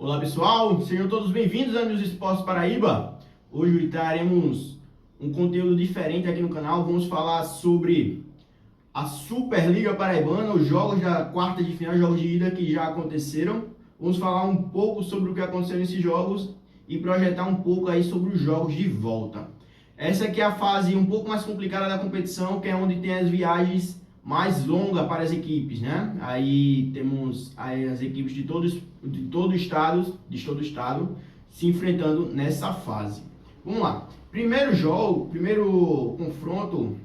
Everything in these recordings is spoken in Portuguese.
Olá pessoal, sejam todos bem-vindos a News Esportes Paraíba. Hoje traremos um conteúdo diferente aqui no canal. Vamos falar sobre a Superliga Paraibana, os jogos da quarta de final, jogos de ida que já aconteceram. Vamos falar um pouco sobre o que aconteceu nesses jogos e projetar um pouco aí sobre os jogos de volta. Essa aqui é a fase um pouco mais complicada da competição, que é onde tem as viagens mais longas para as equipes, né? Aí temos aí as equipes de todo o estado se enfrentando nessa fase. Vamos lá. Primeiro jogo, primeiro confronto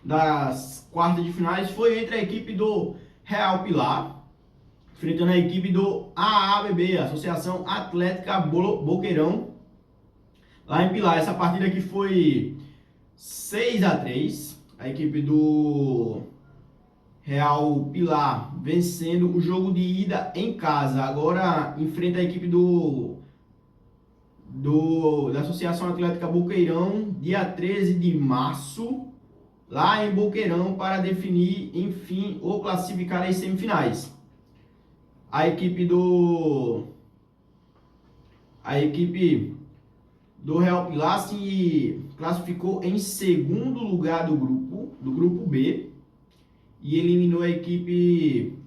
das quartas de finais foi entre a equipe do Real Pilar, enfrentando a equipe do AABB, Associação Atlética Boqueirão, lá em Pilar. Essa partida aqui foi 6-3. A equipe do Real Pilar vencendo o jogo de ida em casa. Agora enfrenta a equipe da Associação Atlética Boqueirão, dia 13 de março, lá em Boqueirão, para definir, enfim, ou classificar as semifinais. A equipe do Real Pilar se classificou em segundo lugar do grupo B, e eliminou a equipe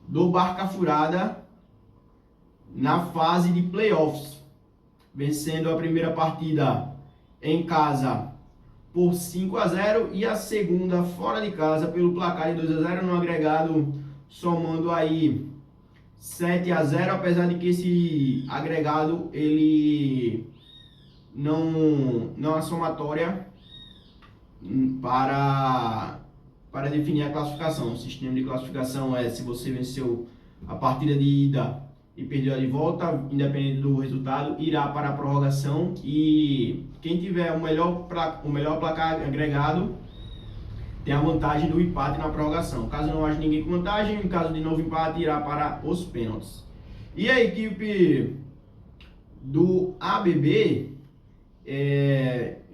do Barca Furada na fase de playoffs, vencendo a primeira partida em casa por 5-0 e a segunda fora de casa pelo placar de 2-0, no agregado somando aí 7-0, apesar de que esse agregado ele não é somatória para definir a classificação. O sistema de classificação é se você venceu a partida de ida e perdeu a de volta, independente do resultado, irá para a prorrogação, e quem tiver o melhor placar agregado tem a vantagem do empate na prorrogação. Caso não haja ninguém com vantagem, em caso de novo empate, irá para os pênaltis. E a equipe do ABB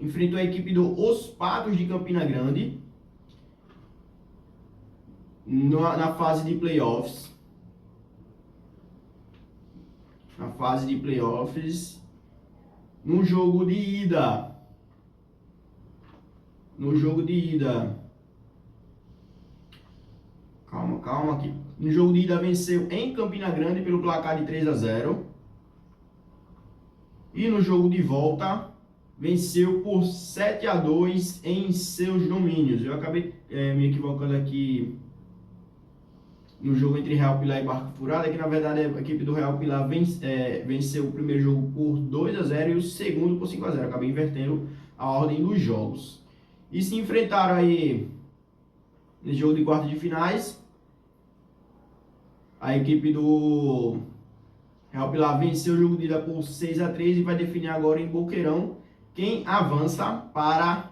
enfrentou a equipe do Os Patos de Campina Grande na fase de playoffs. No jogo de ida. Calma aqui. No jogo de ida venceu em Campina Grande pelo placar de 3-0. E no jogo de volta venceu por 7-2 em seus domínios. Eu acabei me equivocando aqui no jogo entre Real Pilar e Barca Furada, que na verdade a equipe do Real Pilar venceu o primeiro jogo por 2-0 e o segundo por 5-0. Acabei invertendo a ordem dos jogos. E se enfrentaram aí no jogo de quarta de finais. A equipe do Real Pilar venceu o jogo de ida por 6-3 e vai definir agora em Boqueirão quem avança para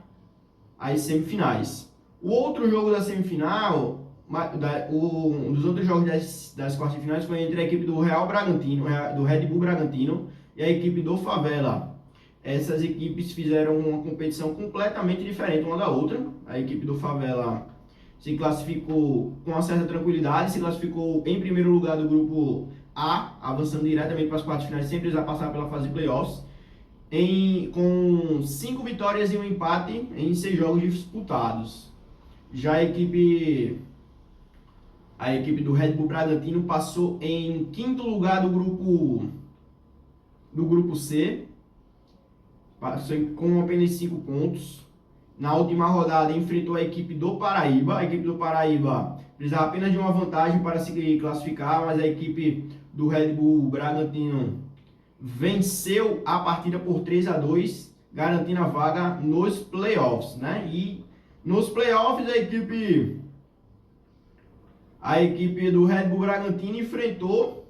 as semifinais. O outro jogo da semifinal, um dos outros jogos das quartas de finais, foi entre a equipe do Real Bragantino, do Red Bull Bragantino, e a equipe do Favela. Essas equipes fizeram uma competição completamente diferente uma da outra. A equipe do Favela se classificou com uma certa tranquilidade, se classificou em primeiro lugar do grupo A, avançando diretamente para as quartas de finais, sem precisar passar pela fase de playoffs, com 5 vitórias e um empate em 6 jogos disputados. Já a equipe do Red Bull Bragantino passou em quinto lugar do grupo C, passou com apenas 5 pontos. Na última rodada enfrentou a equipe do Paraíba. A equipe do Paraíba precisava apenas de uma vantagem para se classificar, mas a equipe do Red Bull Bragantino venceu a partida por 3-2, garantindo a vaga nos playoffs, né? E nos playoffs a equipe do Red Bull Bragantino enfrentou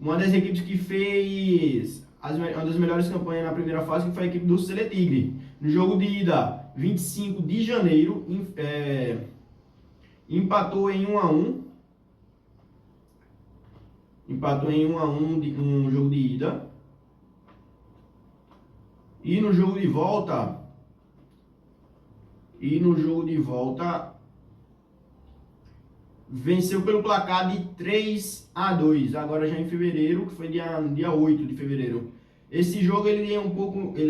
uma das equipes que fez uma das melhores campanhas na primeira fase, que foi a equipe do Seletigre. No jogo de ida, 25 de janeiro, empatou em 1-1. Empatou em 1-1 no jogo de ida. E no jogo de volta, venceu pelo placar de 3-2, agora já em fevereiro, que foi dia 8 de fevereiro. Esse jogo ele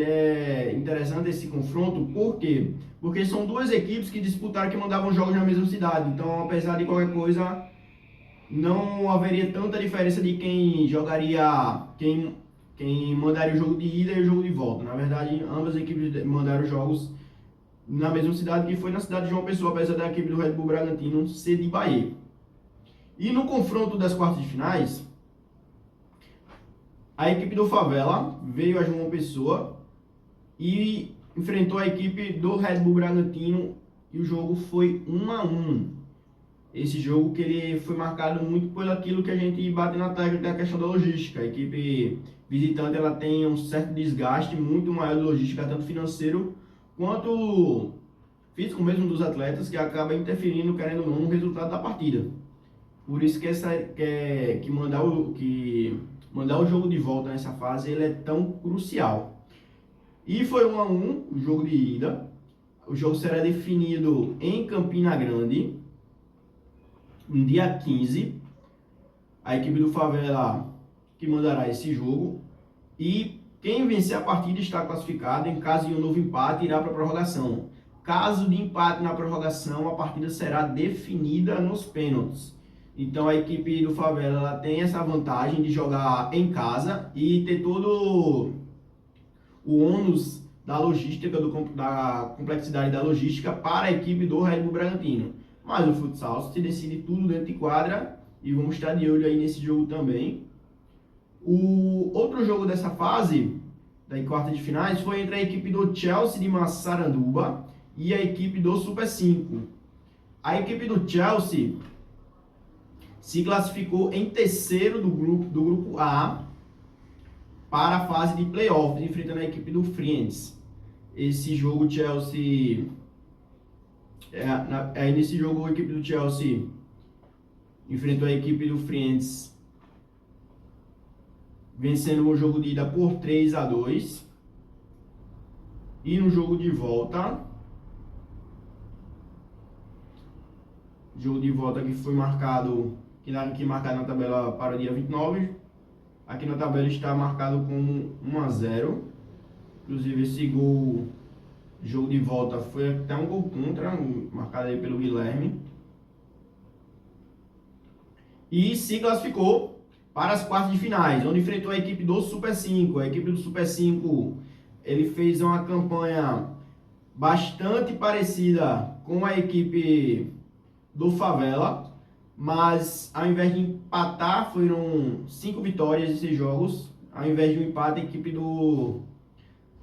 é interessante, esse confronto, por quê? Porque são duas equipes que disputaram, que mandavam jogos na mesma cidade. Então, apesar de qualquer coisa, não haveria tanta diferença de quem jogaria, quem mandaria o jogo de ida e o jogo de volta. Na verdade, ambas as equipes mandaram jogos na mesma cidade, que foi na cidade de João Pessoa, apesar da equipe do Red Bull Bragantino ser de Bahia. E no confronto das quartas de finais, a equipe do Favela veio a João Pessoa e enfrentou a equipe do Red Bull Bragantino e o jogo foi 1-1. Esse jogo que ele foi marcado muito por aquilo que a gente bate na tecla, que é a questão da logística. A equipe visitante ela tem um certo desgaste muito maior de logística, tanto financeiro quanto físico mesmo dos atletas, que acaba interferindo, querendo ou não, no resultado da partida. Por isso que mandar o jogo de volta nessa fase ele é tão crucial. E foi 1-1 o jogo de ida. O jogo será definido em Campina Grande, no dia 15. A equipe do Favela que mandará esse jogo. E quem vencer a partida está classificado. Em caso de um novo empate, irá para a prorrogação. Caso de empate na prorrogação, a partida será definida nos pênaltis. Então a equipe do Favela ela tem essa vantagem de jogar em casa e ter todo o ônus da logística, da complexidade da logística para a equipe do Red Bull Bragantino. Mas o futsal se decide tudo dentro de quadra e vamos estar de olho aí nesse jogo também. O outro jogo dessa fase, da quarta de finais, foi entre a equipe do Chelsea de Massaranduba e a equipe do Super 5. A equipe do Chelsea se classificou em terceiro do grupo A para a fase de playoffs, enfrentando a equipe do Friends. Esse jogo Chelsea nesse jogo a equipe do Chelsea enfrentou a equipe do Friends, vencendo o jogo de ida por 3-2. E no jogo de volta, que foi marcado na tabela para o dia 29. Aqui na tabela está marcado como 1-0. Inclusive esse jogo de volta foi até um gol contra, marcado aí pelo Guilherme. E se classificou para as quartas de finais, onde enfrentou a equipe do Super 5. A equipe do Super 5 ele fez uma campanha bastante parecida com a equipe do Favela, mas ao invés de empatar, foram 5 vitórias em 6 jogos. Ao invés de um empate, a equipe do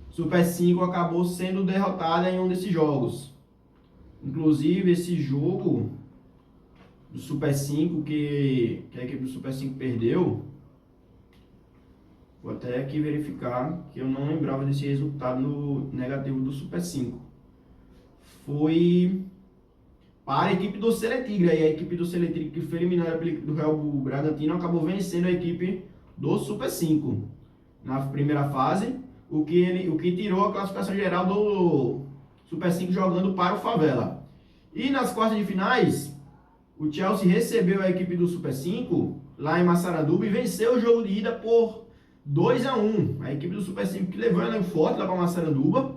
Super 5 acabou sendo derrotada em um desses jogos. Inclusive, esse jogo do Super 5, que a equipe do Super 5 perdeu, vou até aqui verificar, que eu não lembrava desse resultado negativo do Super 5. Foi para a equipe do Seletigre. E a equipe do Seletigre, que foi eliminada pela equipe do Real Bragantino, acabou vencendo a equipe do Super 5 na primeira fase, o que tirou a classificação geral do Super 5 jogando para o Favela. E nas quartas de finais, o Chelsea recebeu a equipe do Super 5 lá em Massaranduba e venceu o jogo de ida por 2-1. A equipe do Super 5 que levou ela forte lá para Massaranduba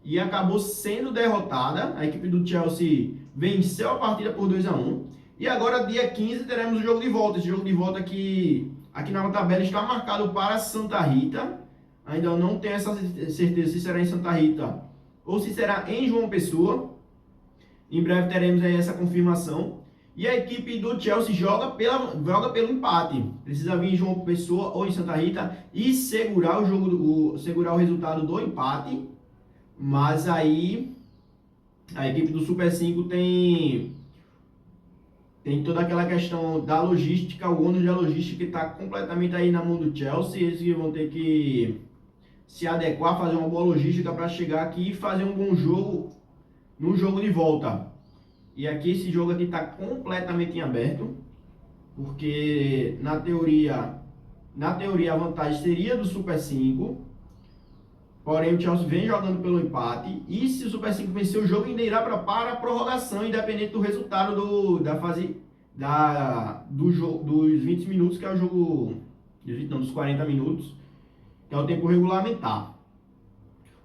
e acabou sendo derrotada. A equipe do Chelsea venceu a partida por 2-1. E agora, dia 15, teremos o jogo de volta. Esse jogo de volta que aqui na tabela está marcado para Santa Rita. Ainda não tenho essa certeza se será em Santa Rita ou se será em João Pessoa. Em breve teremos aí essa confirmação. E a equipe do Chelsea joga pelo empate. Precisa vir em João Pessoa ou em Santa Rita e segurar o resultado do empate. Mas aí a equipe do Super 5 tem toda aquela questão da logística, o ônus da logística que está completamente aí na mão do Chelsea. Eles vão ter que se adequar, fazer uma boa logística para chegar aqui e fazer um bom jogo no jogo de volta. E aqui esse jogo aqui está completamente em aberto, porque na teoria a vantagem seria do Super 5, porém o Chelsea vem jogando pelo empate, e se o Super 5 vencer o jogo ainda irá para a prorrogação, independente do resultado da fase dos 20 minutos, que é o jogo, dos 40 minutos, que é o tempo regulamentar.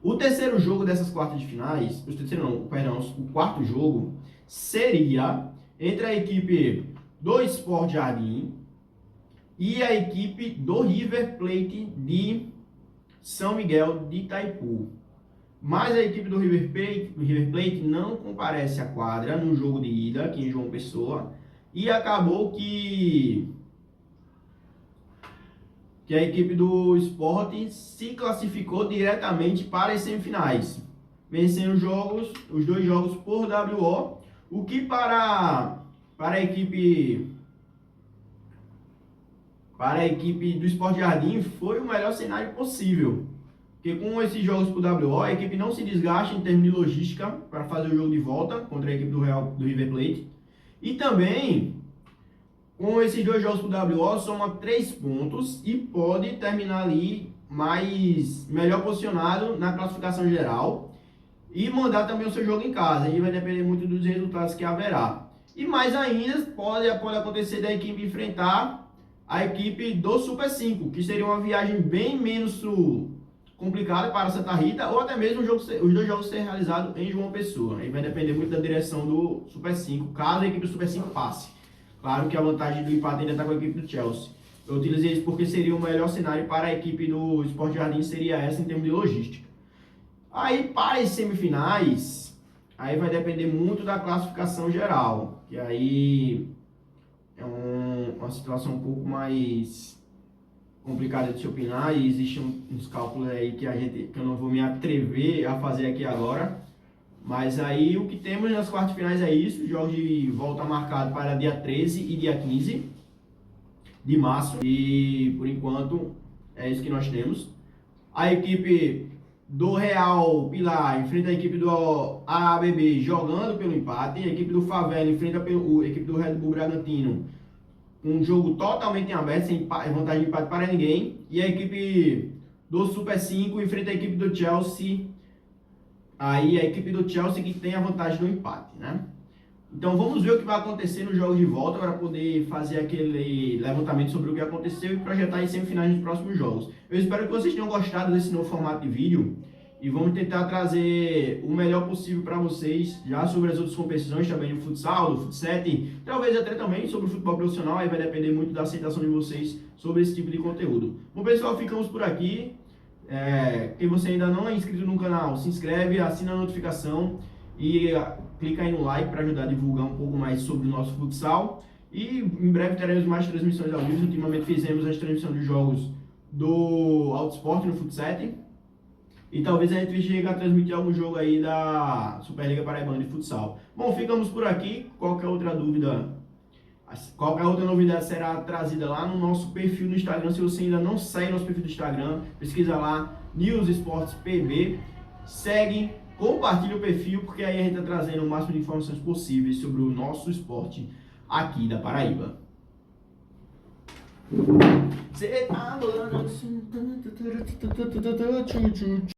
O terceiro jogo dessas quartas de finais, o quarto jogo seria entre a equipe do Sport Jardim e a equipe do River Plate de São Miguel de Itaipu. Mas a equipe do River Plate não comparece à quadra no jogo de ida aqui em João Pessoa, e acabou que a equipe do Sport se classificou diretamente para as semifinais, vencendo os dois jogos por WO, o que para a equipe do Sport Jardim foi o melhor cenário possível. Porque com esses jogos por WO, a equipe não se desgasta em termos de logística para fazer o jogo de volta contra a equipe do River Plate. E também, com esses dois jogos por WO, soma 3 pontos e pode terminar ali melhor posicionado na classificação geral e mandar também o seu jogo em casa. Aí vai depender muito dos resultados que haverá. E mais ainda, pode acontecer da equipe enfrentar a equipe do Super 5, que seria uma viagem bem menos complicada para Santa Rita, ou até mesmo os dois jogos serem realizados em João Pessoa. Aí vai depender muito da direção do Super 5, caso a equipe do Super 5 passe. Claro que a vantagem do empate ainda está com a equipe do Chelsea. Eu utilizei isso porque seria o melhor cenário para a equipe do Sport Jardim, seria essa em termos de logística. Aí para as semifinais, aí vai depender muito da classificação geral, que aí é uma situação um pouco mais complicada de se opinar, e existem uns cálculos aí que eu não vou me atrever a fazer aqui agora. Mas aí o que temos nas quartas finais é isso, jogos de volta marcado para dia 13 e dia 15 de março, e por enquanto é isso que nós temos. A equipe do Real Pilar enfrenta a equipe do AABB jogando pelo empate, a equipe do Favela enfrenta a equipe do Red Bull Bragantino, um jogo totalmente em aberto, sem vantagem de empate para ninguém, e a equipe do Super 5 enfrenta a equipe do Chelsea. Aí a equipe do Chelsea que tem a vantagem do empate, né? Então vamos ver o que vai acontecer nos jogos de volta para poder fazer aquele levantamento sobre o que aconteceu e projetar em semifinais nos próximos jogos. Eu espero que vocês tenham gostado desse novo formato de vídeo e vamos tentar trazer o melhor possível para vocês já sobre as outras competições também do futsal, do futsete, talvez até também sobre o futebol profissional. Aí vai depender muito da aceitação de vocês sobre esse tipo de conteúdo. Bom pessoal, ficamos por aqui. Quem você ainda não é inscrito no canal, se inscreve, assina a notificação e clica aí no like para ajudar a divulgar um pouco mais sobre o nosso futsal. E em breve teremos mais transmissões ao vivo. Ultimamente fizemos as transmissões dos jogos do Autosport no Futset, e talvez a gente chegue a transmitir algum jogo aí da Superliga Paraibana de Futsal. Bom, ficamos por aqui. Qualquer outra novidade será trazida lá no nosso perfil no Instagram. Se você ainda não segue nosso perfil do Instagram, pesquisa lá, News Esportes PB, segue, compartilha o perfil, porque aí a gente está trazendo o máximo de informações possíveis sobre o nosso esporte aqui da Paraíba.